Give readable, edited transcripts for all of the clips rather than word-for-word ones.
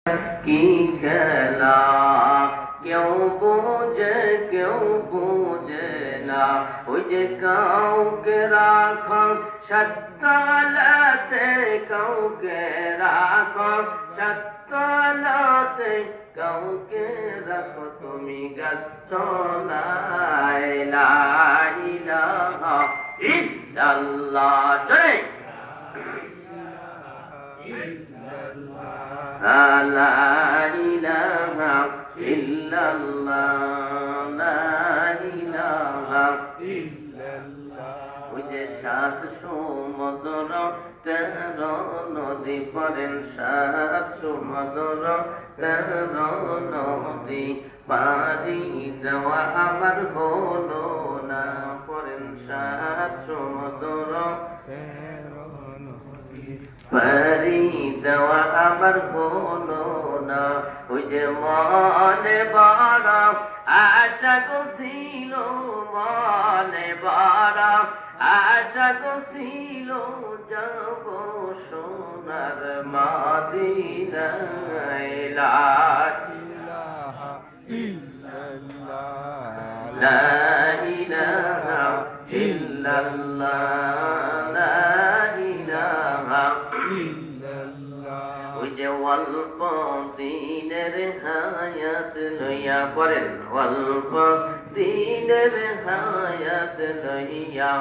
কি খেলা কেউ বোঝে না ওই যে কাউকে রাখো সত্তলাতে কাউকে রাখো সত্তলাতে কাউকে রাখো তুমি গাছতলায় লা ইলাহা ইল্লাল্লাহ জয় লা ইলাহা ইল্লাল্লাহ লা ইলাহা ইল্লাল্লাহ ওই যে সাত সমুদ্র 13 নদী পড়েন সাত সমুদ্র 13 নদী পারি দেওয়া আমার হলো না পড়েন সাত সমুদ্র পারি দেওয়া আমার হলো না ওই যে মনে বড় আশা ছিল মনে বড় আশা ছিল যাব সোনার মদিনায় লা ইলাহা ইল্লাল্লাহ লা ইলাহা ইল্লাল্লাহ ওই যে অল্প দিনের হায়াত লইয়া পড়েন অল্প দিনের হায়াত লইয়া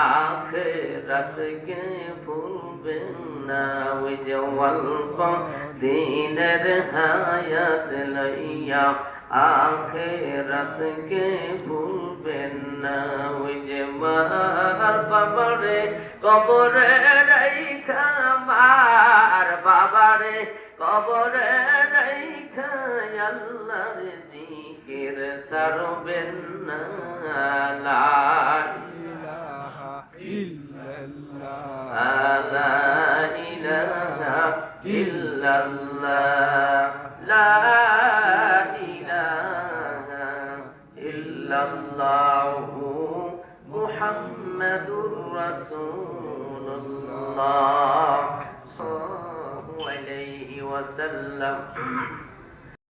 আখিরাতকে ভুলবেন না ওই যে অল্প দিনের হায়াত লইয়া আখিরাতকে ভুলবেন না ওই যে মার কবরে রাইখা মার বাবারে কবরে রাইখা আল্লাহর জিকির সারবেন না লা ইলাহা ইল্লাল্লাহ লা ইলাহা ইল্লাল্লাহ লা ইলাহা ইল্লাল্লাহু মুহাম্মাদুর রাসূলুল্লাহ সাল্লাল্লাহু আলাইহি ওয়াসাল্লাম